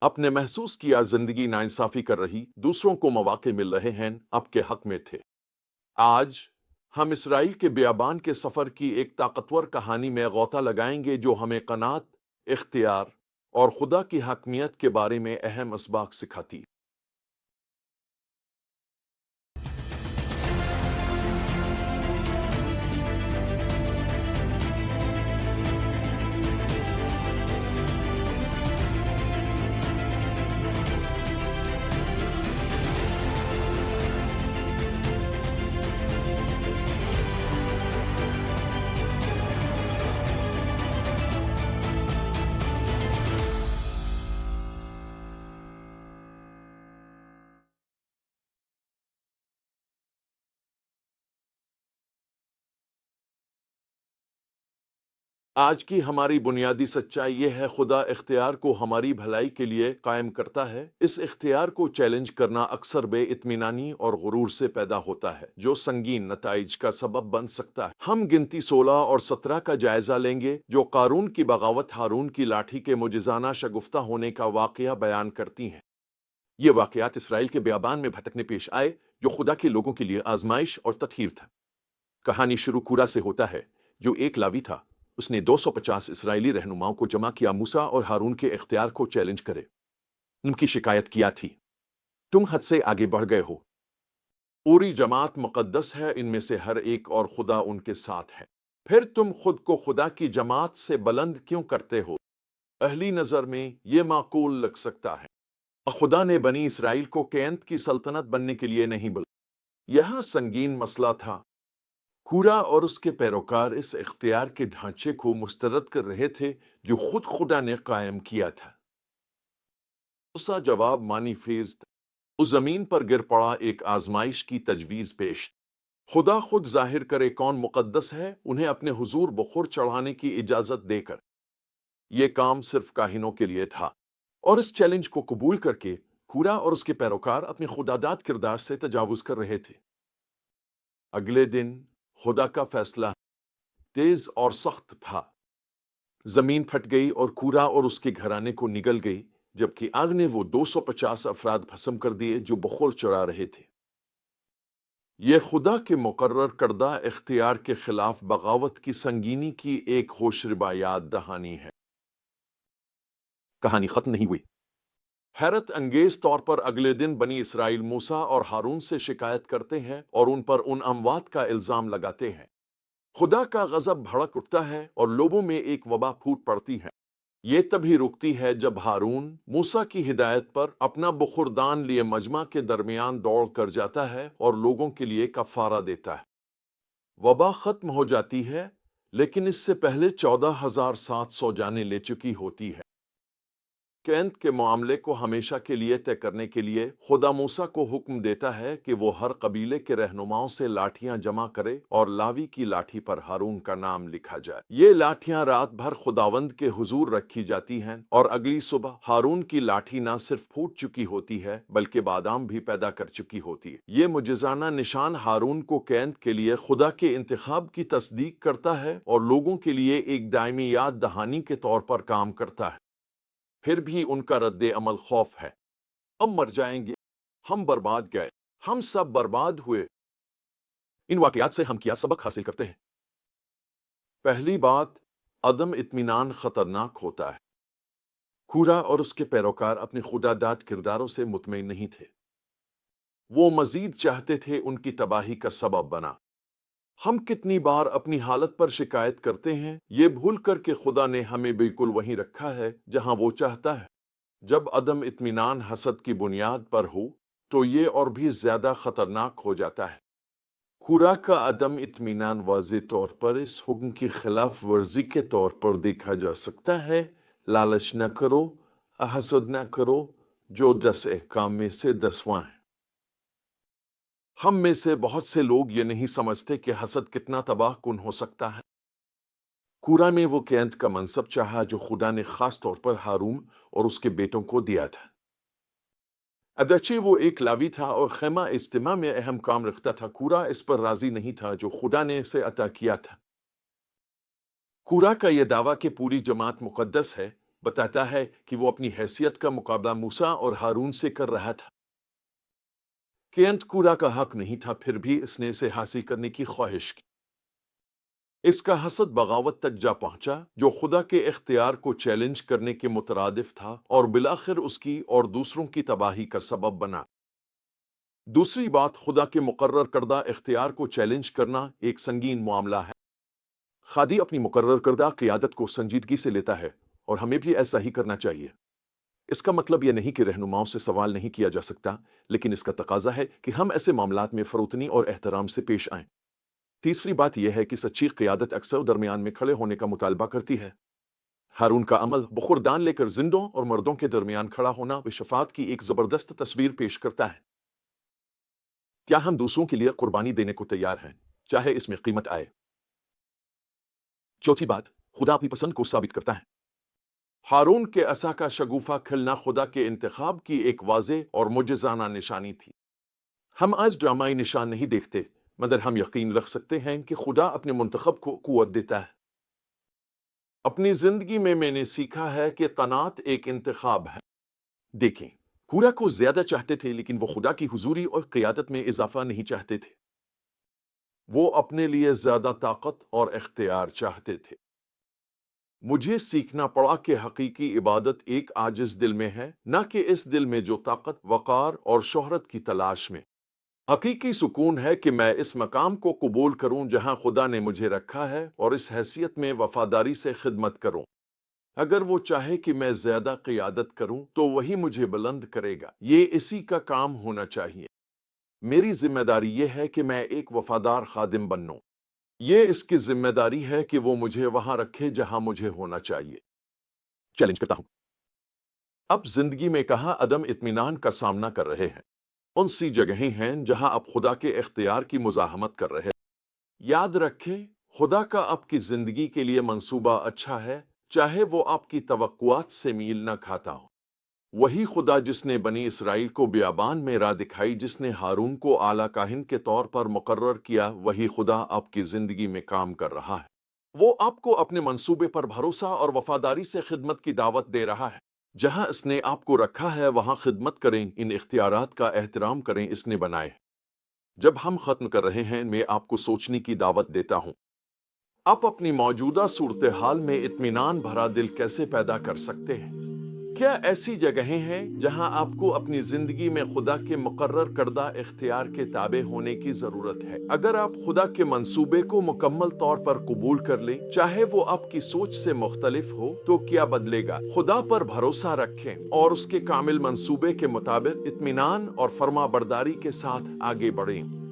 आपने महसूस किया जिंदगी नाइंसाफी कर रही, दूसरों को मौके मिल रहे हैं, आपके हक में थे। आज हम इसराइल के बियाबान के सफर की एक ताकतवर कहानी में गौता लगाएंगे जो हमें कनात, इख्तियार और खुदा की हकमियत के बारे में अहम असबाक सिखाती। आज की हमारी बुनियादी सच्चाई यह है, खुदा इख्तियार को हमारी भलाई के लिए कायम करता है। इस इख्तियार को चैलेंज करना अक्सर बेइत्मीनानी और गुरूर से पैदा होता है, जो संगीन नताइज का सबब बन सकता है। हम गिनती 16 और 17 का जायजा लेंगे, जो कारून की बगावत हारून की लाठी के मुजिजाना शगुफ्ता होने का वाकया बयान करती हैं। ये वाकयात इसराइल के बियाबान में भटकने पेश आए, जो खुदा के लोगों के लिए आजमाइश और तटहीर था। कहानी शुरू कूरा से होता है, जो एक लावी था। उसने 250 इसराइली रहनुमाओं को जमा किया मूसा और हारून के इख्तियार को चैलेंज करे। उनकी शिकायत किया थी, तुम हद से आगे बढ़ गए हो। पूरी जमात मुकद्दस है, इनमें से हर एक, और खुदा उनके साथ है। फिर तुम खुद को खुदा की जमात से बुलंद क्यों करते हो? अहली नजर में ये माकूल लग सकता है। खुदा ने बनी इसराइल को कैंत की सल्तनत बनने के लिए नहीं बुलाया। यह संगीन मसला था। कूरा और उसके पैरोकार इस इख्तियार के ढांचे को मुस्तरद कर रहे थे जो खुद खुदा ने कायम किया था। उसका जवाब मानीफेज था। उस जमीन पर गिर पड़ा एक आजमाइश की तजवीज पेश। खुदा खुद जाहिर करे कौन मुकद्दस है, उन्हें अपने हुजूर बखुर चढ़ाने की इजाजत देकर। यह काम सिर्फ काहिनों के लिए था, और इस चैलेंज को कबूल करके कूरा और उसके पैरोकार अपने खुदादाद किरदार से तजावुज कर रहे थे। अगले दिन खुदा का फैसला तेज और सख्त था। जमीन फट गई और कूरा और उसके घराने को निगल गई, जबकि आग ने वो 250 अफराद भस्म कर दिए जो बखौर चढ़ा रहे थे। यह खुदा के मुकर्रर करदा इख्तियार के खिलाफ बगावत की संगीनी की एक होशरुबा याद दहानी है। कहानी खत्म नहीं हुई। हैरत अंगेज तौर पर अगले दिन बनी इसराइल मूसा और हारून से शिकायत करते हैं और उन पर उन अमवात का इल्जाम लगाते हैं। खुदा का गजब भड़क उठता है और लोगों में एक वबा फूट पड़ती है। ये तभी रुकती है जब हारून मूसा की हिदायत पर अपना बुखुरदान लिए मजमा के दरमियान दौड़ कर जाता है और लोगों के लिए कफारा देता है। वबा खत्म हो जाती है, लेकिन इससे पहले 14,700 जानें ले चुकी होती है। कैंत के मामले को हमेशा के लिए तय करने के लिए खुदा मूसा को हुक्म देता है कि वो हर कबीले के रहनुमाओं से लाठियां जमा करे और लावी की लाठी पर हारून का नाम लिखा जाए। ये लाठियां रात भर खुदावंद के हुजूर रखी जाती हैं और अगली सुबह हारून की लाठी ना सिर्फ फूट चुकी होती है बल्कि बादाम भी पैदा कर चुकी होती है। ये मुजिजाना निशान हारून को कैंत के लिए खुदा के इंतखाब की तस्दीक करता है और लोगों के लिए एक दायमी याद दहानी के तौर पर काम करता है। फिर भी उनका रद्दे अमल खौफ है। अब मर जाएंगे, हम बर्बाद गए, हम सब बर्बाद हुए। इन वाकयात से हम क्या सबक हासिल करते हैं? पहली बात, अदम इत्मीनान खतरनाक होता है। कूरा और उसके पैरोकार अपने खुदादाद किरदारों से मुतमईन नहीं थे। वो मजीद चाहते थे, उनकी तबाही का सबब बना। हम कितनी बार अपनी हालत पर शिकायत करते हैं, ये भूल कर कि खुदा ने हमें बिल्कुल वहीं रखा है जहां वो चाहता है। जब अदम इत्मीनान हसद की बुनियाद पर हो, तो ये और भी ज्यादा खतरनाक हो जाता है। खुदा का अदम इत्मीनान वाज़ेह तौर पर इस हुक्म की खिलाफ वर्जी के तौर पर देखा जा सकता है, लालच न करो, हसद न करो, जो 10 अहकाम में से 10वां है। हम में से बहुत से लोग ये नहीं समझते कि हसद कितना तबाहकुन हो सकता है। कूरा में वो कैंत का मनसब चाहा जो खुदा ने खास तौर पर हारून और उसके बेटों को दिया था। अगरचे वो एक लावी था और खैमा इज्तिमा में अहम काम रखता था, कूरा इस पर राजी नहीं था जो खुदा ने इसे अता किया था। कूरा का यह दावा कि पूरी जमात मुकद्दस है بتاتا ہے کہ وہ اپنی حیثیت کا مقابلہ موسیٰ اور ہارون سے کر رہا تھا کہ انت خدا کا حق نہیں تھا، پھر بھی اس نے اسے حاصل کرنے کی خواہش کی۔ اس کا حسد بغاوت تک جا پہنچا جو خدا کے اختیار کو چیلنج کرنے کے مترادف تھا اور بالآخر اس کی اور دوسروں کی تباہی کا سبب بنا۔ دوسری بات، خدا کے مقرر کردہ اختیار کو چیلنج کرنا ایک سنگین معاملہ ہے۔ خادی اپنی مقرر کردہ قیادت کو سنجیدگی سے لیتا ہے اور ہمیں بھی ایسا ہی کرنا چاہیے۔ اس کا مطلب یہ نہیں کہ رہنماؤں سے سوال نہیں کیا جا سکتا، لیکن اس کا تقاضا ہے کہ ہم ایسے معاملات میں فروتنی اور احترام سے پیش آئیں۔ تیسری بات یہ ہے کہ سچی قیادت اکثر درمیان میں کھڑے ہونے کا مطالبہ کرتی ہے۔ ہارون کا عمل بخوردان لے کر زندوں اور مردوں کے درمیان کھڑا ہونا شفاعت کی ایک زبردست تصویر پیش کرتا ہے۔ کیا ہم دوسروں کے لیے قربانی دینے کو تیار ہیں، چاہے اس میں قیمت آئے؟ چوتھی بات، خدا اپنی پسند کو ثابت کرتا ہے۔ ہارون کے عصا کا شگوفہ کھلنا خدا کے انتخاب کی ایک واضح اور معجزانہ نشانی تھی۔ ہم آج ڈرامائی نشان نہیں دیکھتے، مگر ہم یقین رکھ سکتے ہیں کہ خدا اپنے منتخب کو قوت دیتا ہے۔ اپنی زندگی میں نے سیکھا ہے کہ قناعت ایک انتخاب ہے۔ دیکھیں، کورا کو زیادہ چاہتے تھے لیکن وہ خدا کی حضوری اور قیادت میں اضافہ نہیں چاہتے تھے۔ وہ اپنے لیے زیادہ طاقت اور اختیار چاہتے تھے۔ مجھے سیکھنا پڑا کہ حقیقی عبادت ایک عاجز دل میں ہے، نہ کہ اس دل میں جو طاقت، وقار اور شہرت کی تلاش میں۔ حقیقی سکون ہے کہ میں اس مقام کو قبول کروں جہاں خدا نے مجھے رکھا ہے اور اس حیثیت میں وفاداری سے خدمت کروں۔ اگر وہ چاہے کہ میں زیادہ قیادت کروں تو وہی مجھے بلند کرے گا۔ یہ اسی کا کام ہونا چاہیے۔ میری ذمہ داری یہ ہے کہ میں ایک وفادار خادم بنوں۔ یہ اس کی ذمہ داری ہے کہ وہ مجھے وہاں رکھے جہاں مجھے ہونا چاہیے۔ چیلنج کرتا ہوں، اب زندگی میں کہاں عدم اطمینان کا سامنا کر رہے ہیں؟ ان سی جگہیں ہیں جہاں آپ خدا کے اختیار کی مزاحمت کر رہے ہیں۔ یاد رکھیں، خدا کا آپ کی زندگی کے لیے منصوبہ اچھا ہے، چاہے وہ آپ کی توقعات سے میل نہ کھاتا ہو۔ وہی خدا جس نے بنی اسرائیل کو بیابان میں راہ دکھائی، جس نے ہارون کو اعلیٰ کاہن کے طور پر مقرر کیا، وہی خدا آپ کی زندگی میں کام کر رہا ہے۔ وہ آپ کو اپنے منصوبے پر بھروسہ اور وفاداری سے خدمت کی دعوت دے رہا ہے۔ جہاں اس نے آپ کو رکھا ہے وہاں خدمت کریں، ان اختیارات کا احترام کریں، اس نے بنائے۔ جب ہم ختم کر رہے ہیں، میں آپ کو سوچنے کی دعوت دیتا ہوں۔ آپ اپنی موجودہ صورتحال میں اطمینان بھرا دل کیسے پیدا کر سکتے ہیں؟ کیا ایسی جگہیں ہیں جہاں آپ کو اپنی زندگی میں خدا کے مقرر کردہ اختیار کے تابع ہونے کی ضرورت ہے؟ اگر آپ خدا کے منصوبے کو مکمل طور پر قبول کر لیں، چاہے وہ آپ کی سوچ سے مختلف ہو، تو کیا بدلے گا؟ خدا پر بھروسہ رکھیں اور اس کے کامل منصوبے کے مطابق اطمینان اور فرما برداری کے ساتھ آگے بڑھیں۔